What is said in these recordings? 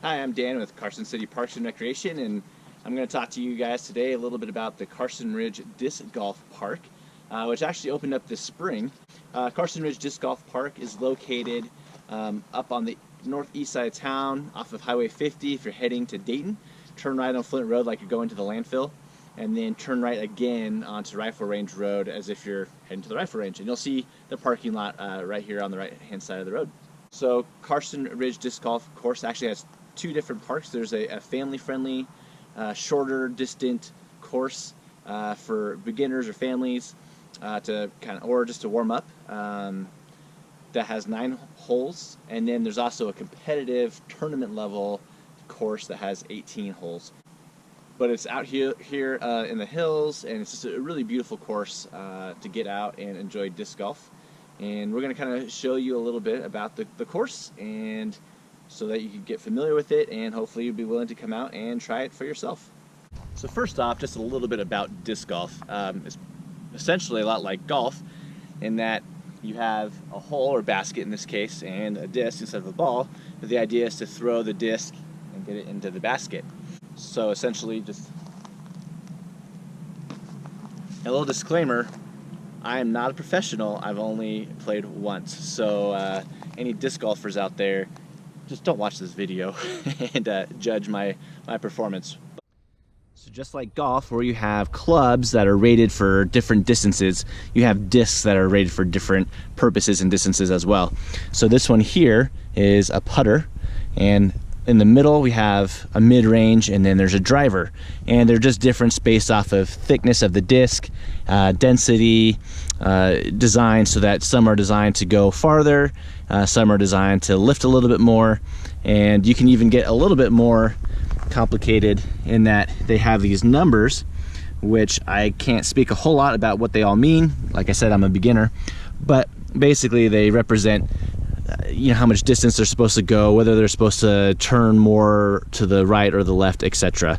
Hi, I'm Dan with Carson City Parks and Recreation, and I'm going to talk to you guys today a little bit about the Carson Ridge Disc Golf Park, which actually opened up this spring. Carson Ridge Disc Golf Park is located up on the northeast side of town off of Highway 50 if you're heading to Dayton. Turn right on Flint Road like you're going to the landfill, and then turn right again onto Rifle Range Road as if you're heading to the rifle range. And you'll see the parking lot right here on the right-hand side of the road. So Carson Ridge Disc Golf Course actually has two different parks. There's a family-friendly, shorter, distant course for beginners or families or just to warm up. That has 9 holes, and then there's also a competitive tournament level course that has 18 holes. But it's out here in the hills, and it's just a really beautiful course to get out and enjoy disc golf. And we're going to kind of show you a little bit about the course, and so that you can get familiar with it, and hopefully you'll be willing to come out and try it for yourself. So first off, just a little bit about disc golf. It's essentially a lot like golf in that you have a hole or basket in this case and a disc instead of a ball, but the idea is to throw the disc and get it into the basket. So essentially, just a little disclaimer, I am not a professional. I've only played once, so any disc golfers out there, just don't watch this video and judge my performance. So just like golf, where you have clubs that are rated for different distances, you have discs that are rated for different purposes and distances as well. So this one here is a putter, and in the middle we have a mid-range, and then there's a driver, and they're just different based off of thickness of the disc, density, design, so that some are designed to go farther, some are designed to lift a little bit more, and you can even get a little bit more complicated in that they have these numbers, which I can't speak a whole lot about what they all mean. Like I said, I'm a beginner, but basically they represent how much distance they're supposed to go, whether they're supposed to turn more to the right or the left, etc.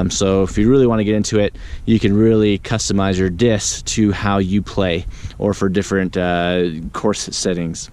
So if you really want to get into it, you can really customize your disc to how you play or for different course settings.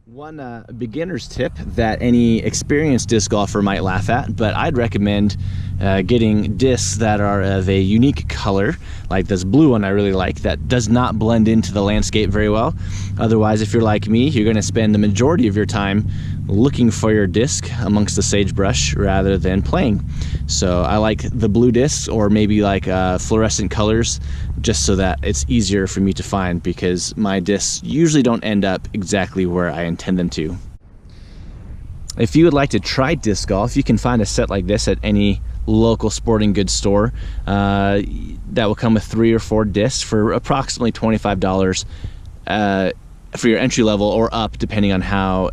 One beginner's tip that any experienced disc golfer might laugh at, but I'd recommend getting discs that are of a unique color, like this blue one I really like, that does not blend into the landscape very well. Otherwise, if you're like me, you're going to spend the majority of your time looking for your disc amongst the sagebrush rather than playing. So I like the blue discs, or maybe like fluorescent colors, just so that it's easier for me to find, because my discs usually don't end up exactly where I intend them to. If you would like to try disc golf, you can find a set like this at any local sporting goods store that will come with 3 or 4 discs for approximately $25 for your entry level or up, depending on how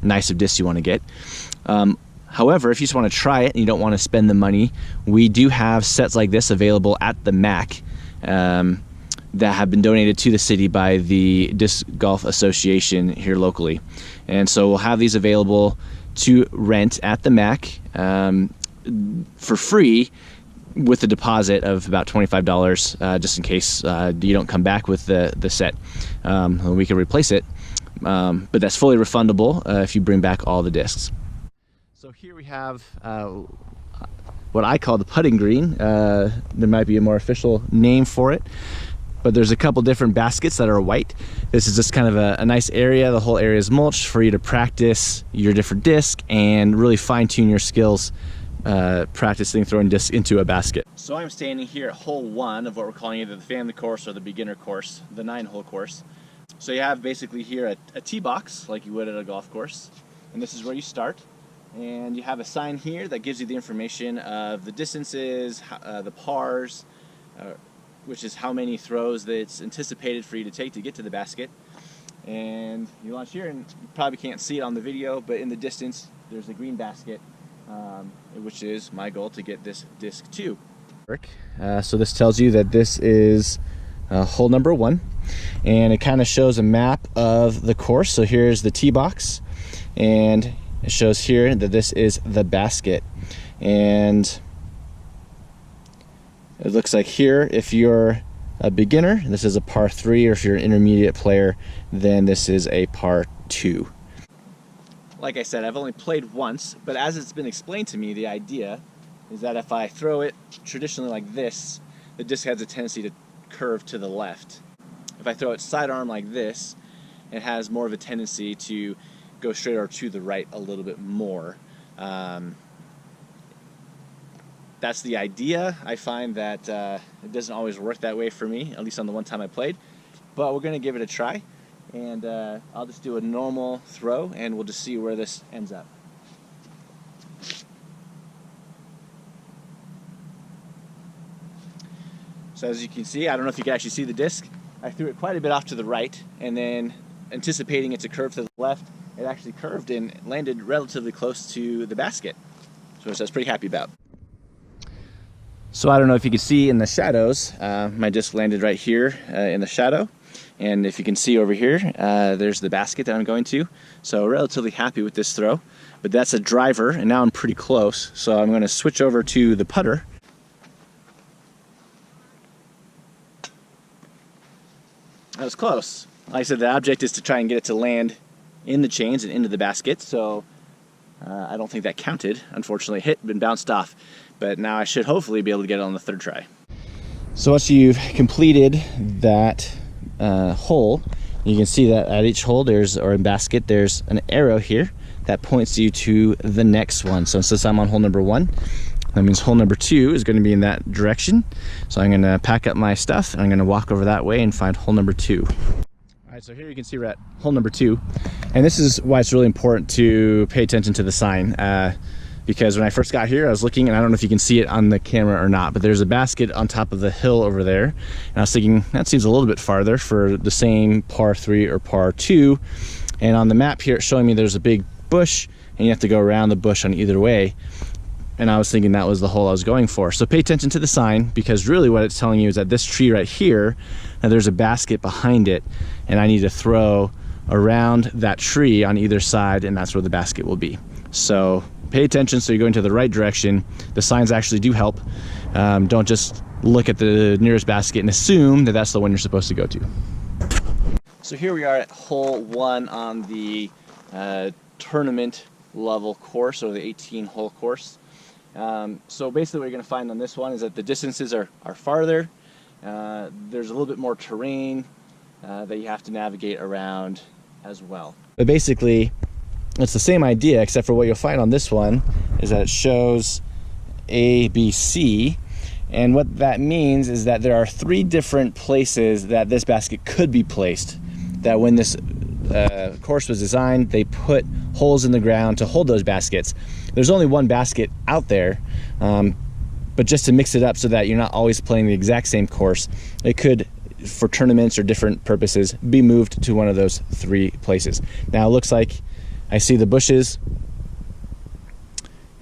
nice of discs you want to get. However, if you just want to try it and you don't want to spend the money, we do have sets like this available at the MAC that have been donated to the city by the Disc Golf Association here locally. And so we'll have these available to rent at the MAC for free, with a deposit of about $25, just in case you don't come back with the set. We can replace it, but that's fully refundable if you bring back all the discs. So here we have what I call the putting green. There might be a more official name for it, but there's a couple different baskets that are white. This is just kind of a nice area. The whole area is mulched for you to practice your different discs and really fine-tune your skills practicing throwing discs into a basket. So I'm standing here at hole 1 of what we're calling either the family course or the beginner course, the 9-hole course. So you have basically here a tee box like you would at a golf course, and this is where you start. And you have a sign here that gives you the information of the distances, the pars, which is how many throws that it's anticipated for you to take to get to the basket. And you launch here, and you probably can't see it on the video, but in the distance there's a green basket, which is my goal to get this disc to. So this tells you that this is hole number 1, and it kind of shows a map of the course. So here's the tee box, and it shows here that this is the basket. And it looks like here, if you're a beginner, this is a par 3, or if you're an intermediate player, then this is a par 2. like I said, I've only played once, but as it's been explained to me, the idea is that if I throw it traditionally like this, the disc has a tendency to curve to the left. If I throw it sidearm like this, it has more of a tendency to go straight or to the right a little bit more. That's the idea. I find that it doesn't always work that way for me, at least on the one time I played. But we're going to give it a try, and I'll just do a normal throw, and we'll just see where this ends up. So as you can see, I don't know if you can actually see the disc, I threw it quite a bit off to the right, and then anticipating it to curve to the left, it actually curved and landed relatively close to the basket, which I was pretty happy about. So I don't know if you can see in the shadows, my disc landed right here in the shadow, and if you can see over here, there's the basket that I'm going to. So relatively happy with this throw, but that's a driver, and now I'm pretty close, so I'm going to switch over to the putter. That was close. Like I said, the object is to try and get it to land in the chains and into the basket, so I don't think that counted. Unfortunately, hit and bounced off, but now I should hopefully be able to get it on the third try. So once you've completed that hole, you can see that at each hole or in basket, there's an arrow here that points you to the next one. So since I'm on hole number 1, that means hole number 2 is going to be in that direction. So I'm going to pack up my stuff and I'm going to walk over that way and find hole number 2. All right, so here you can see we're at hole number 2. And this is why it's really important to pay attention to the sign. Because when I first got here, I was looking, and I don't know if you can see it on the camera or not, but there's a basket on top of the hill over there. And I was thinking, that seems a little bit farther for the same par 3 or par 2. And on the map here, it's showing me there's a big bush, and you have to go around the bush on either way. And I was thinking that was the hole I was going for. So pay attention to the sign, because really what it's telling you is that this tree right here, now there's a basket behind it, and I need to throw around that tree on either side, and that's where the basket will be. So pay attention so you're going to the right direction. The signs actually do help. Don't just look at the nearest basket and assume that that's the one you're supposed to go to. So here we are at hole 1 on the tournament level course, or the 18-hole course. So basically what you're going to find on this one is that the distances are farther. There's a little bit more terrain that you have to navigate around as well. But basically, it's the same idea, except for what you'll find on this one is that it shows A, B, C. And what that means is that there are 3 different places that this basket could be placed. That when this course was designed, they put holes in the ground to hold those baskets. There's only one basket out there, but just to mix it up so that you're not always playing the exact same course, it could, for tournaments or different purposes, be moved to one of those 3 places. Now it looks like I see the bushes,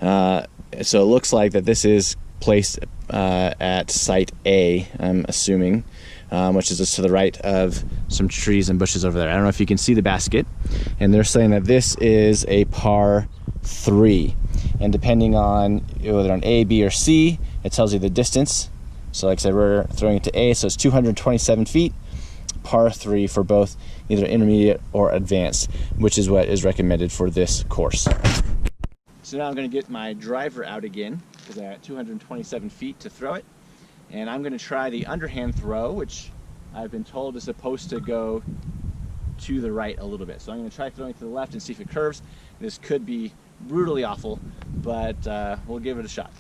so it looks like that this is placed at site A, I'm assuming, which is just to the right of some trees and bushes over there. I don't know if you can see the basket, and they're saying that this is a par 3, and depending on whether on A, B, or C, it tells you the distance. So like I said, we're throwing it to A, so it's 227 feet, par 3 for both either intermediate or advanced, which is what is recommended for this course. So now I'm going to get my driver out again, because I got 227 feet to throw it. And I'm going to try the underhand throw, which I've been told is supposed to go to the right a little bit. So I'm going to try throwing to the left and see if it curves. This could be brutally awful, but we'll give it a shot.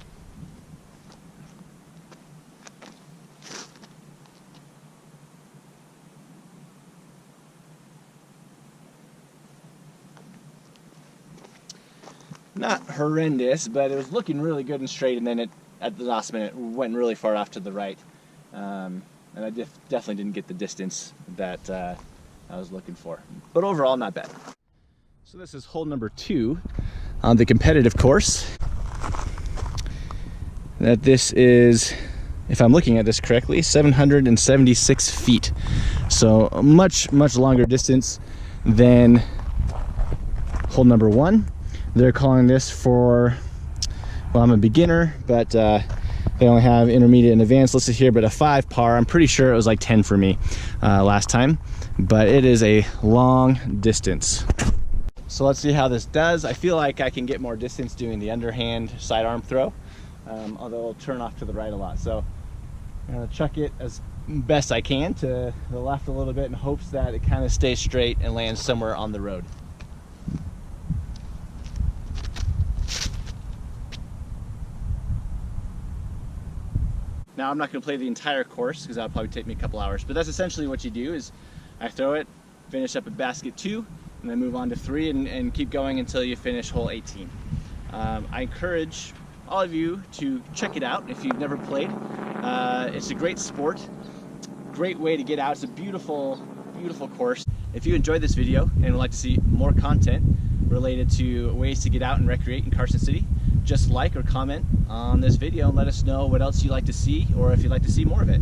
Not horrendous, but it was looking really good and straight, and then it, at the last minute, went really far off to the right. And I definitely didn't get the distance that I was looking for. But overall, not bad. So this is hole number 2 on the competitive course. That this is, if I'm looking at this correctly, 776 feet. So a much longer distance than hole number 1. They're calling this for, well, I'm a beginner, but they only have intermediate and advanced listed here, but a 5 par. I'm pretty sure it was like 10 for me last time, but it is a long distance. So let's see how this does. I feel like I can get more distance doing the underhand sidearm throw, although it'll turn off to the right a lot. So I'm gonna chuck it as best I can to the left a little bit in hopes that it kind of stays straight and lands somewhere on the road. Now I'm not going to play the entire course because that'll probably take me a couple hours, but that's essentially what you do. Is I throw it, finish up at basket 2, and then move on to 3 and keep going until you finish hole 18. I encourage all of you to check it out if you've never played. It's a great sport, great way to get out. It's a beautiful, beautiful course. If you enjoyed this video and would like to see more content related to ways to get out and recreate in Carson City, just like or comment on this video and let us know what else you'd like to see or if you'd like to see more of it.